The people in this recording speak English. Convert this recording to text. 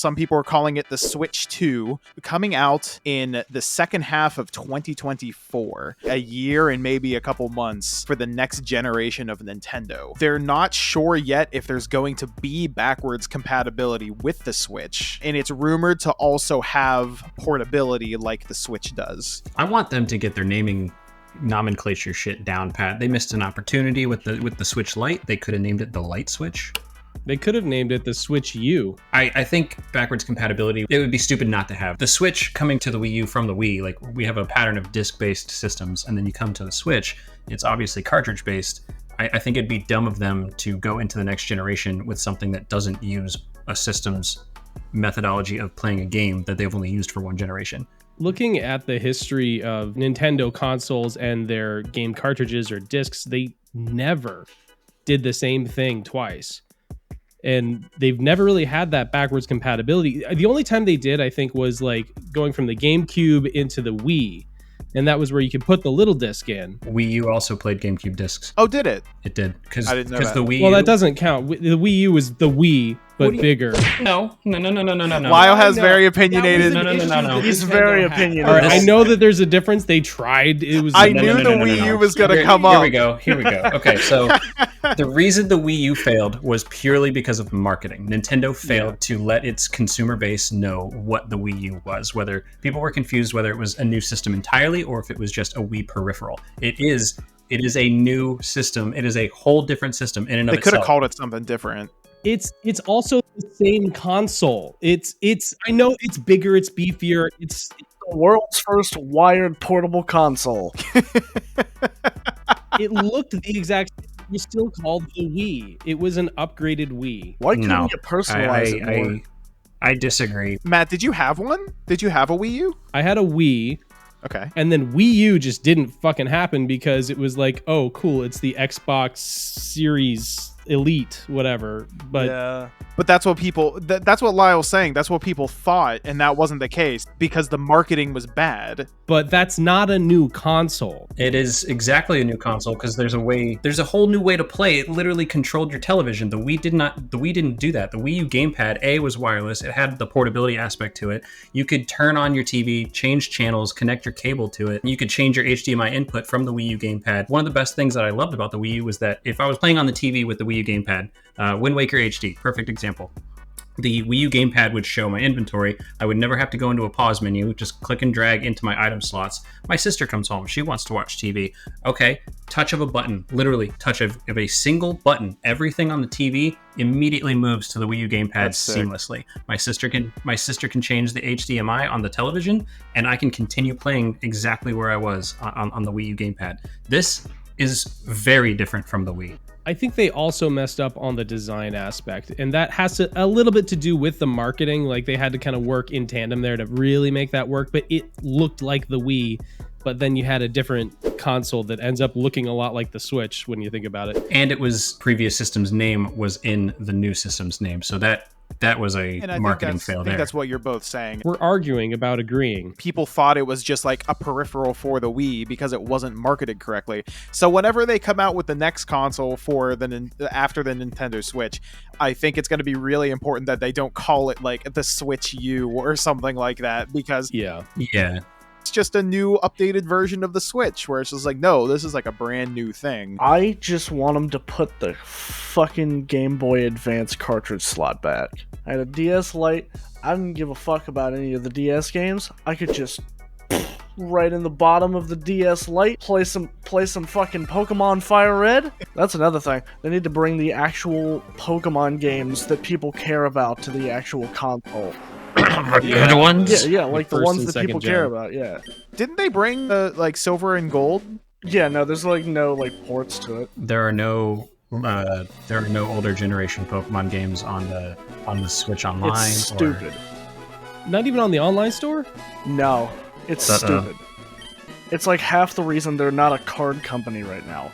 Some people are calling it the Switch 2, coming out in the second half of 2024, a year and maybe a couple months for the next generation of Nintendo. They're not sure yet if there's going to be backwards compatibility with the Switch, and it's rumored to also have portability like the Switch does. I want them to get their naming nomenclature shit down pat. They missed an opportunity with the Switch Lite. They could have named it the Lite Switch. They could have named it the Switch U. I think backwards compatibility, it would be stupid not to have. The Switch coming to the Wii U from the Wii, like we have a pattern of disc-based systems, and then you come to the Switch, it's obviously cartridge-based. I think it'd be dumb of them to go into the next generation with something that doesn't use a system's methodology of playing a game that they've only used for one generation. Looking at the history of Nintendo consoles and their game cartridges or discs, they never did the same thing twice. And they've never really had that backwards compatibility. The only time they did, I think, was like going from the GameCube into the Wii. And that was where you could put the little disc in. Wii U also played GameCube discs. Oh, did it? It did. Because the Wii U... Well, that doesn't count. The Wii U was the Wii, but bigger. No. Lyle has very opinionated. No. He's very opinionated. All right, I know that there's a difference. They tried. It was. I knew the Wii U was going to come up. Here we go. Okay, so the reason the Wii U failed was purely because of marketing. Nintendo failed to let its consumer base know what the Wii U was, whether people were confused whether it was a new system entirely or if it was just a Wii peripheral. It is a new system. It is a whole different system in and of itself. They could have called it something different. It's also the same console. It's I know it's bigger, it's beefier, it's the world's first wired portable console. It looked the exact same. It was still called the Wii. It was an upgraded Wii. Why couldn't you personalize it more? I disagree. Matt, did you have one? Did you have a Wii U? I had a Wii. Okay. And then Wii U just didn't fucking happen because it was like, oh, cool, it's the Xbox Series Elite, whatever. But yeah. But that's what people, that's what Lyle's saying. That's what people thought, and that wasn't the case because the marketing was bad. But that's not a new console. It is exactly a new console because there's a whole new way to play. It literally controlled your television. The Wii didn't do that. The Wii U gamepad, was wireless. It had the portability aspect to it. You could turn on your TV, change channels, connect your cable to it. You could change your HDMI input from the Wii U gamepad. One of the best things that I loved about the Wii U was that if I was playing on the TV with the Wii U gamepad, Wind Waker HD, perfect example. The Wii U gamepad would show my inventory. I would never have to go into a pause menu, just click and drag into my item slots. My sister comes home. She wants to watch TV. Okay, touch of a button, literally touch of a single button. Everything on the TV immediately moves to the Wii U gamepad seamlessly. My sister can change the HDMI on the television, and I can continue playing exactly where I was on the Wii U gamepad. This is very different from the Wii. I think they also messed up on the design aspect, and that has a little bit to do with the marketing. Like they had to kind of work in tandem there to really make that work, but it looked like the Wii, but then you had a different console that ends up looking a lot like the Switch when you think about it. And it was previous system's name was in the new system's name, so that was a marketing fail there. I think that's what you're both saying. We're arguing about agreeing. People thought it was just like a peripheral for the Wii because it wasn't marketed correctly. So whenever they come out with the next console for after the Nintendo Switch, I think it's going to be really important that they don't call it like the Switch U or something like that because yeah. It's just a new updated version of the Switch where it's just like, no, this is like a brand new thing. I just want them to put the fucking Game Boy Advance cartridge slot back. I had a DS Lite. I didn't give a fuck about any of the DS games. I could just right in the bottom of the DS Lite play some fucking Pokémon Fire Red. That's another thing. They need to bring the actual Pokemon games that people care about to the actual console. The good ones? Yeah, like the ones that people care gen. about, yeah. Didn't they bring the like silver and gold? Yeah, no, there's like no like ports to it. There are no older generation Pokemon games on the Switch Online. It's stupid. Not even on the online store? No, it's stupid. It's like half the reason they're not a card company right now.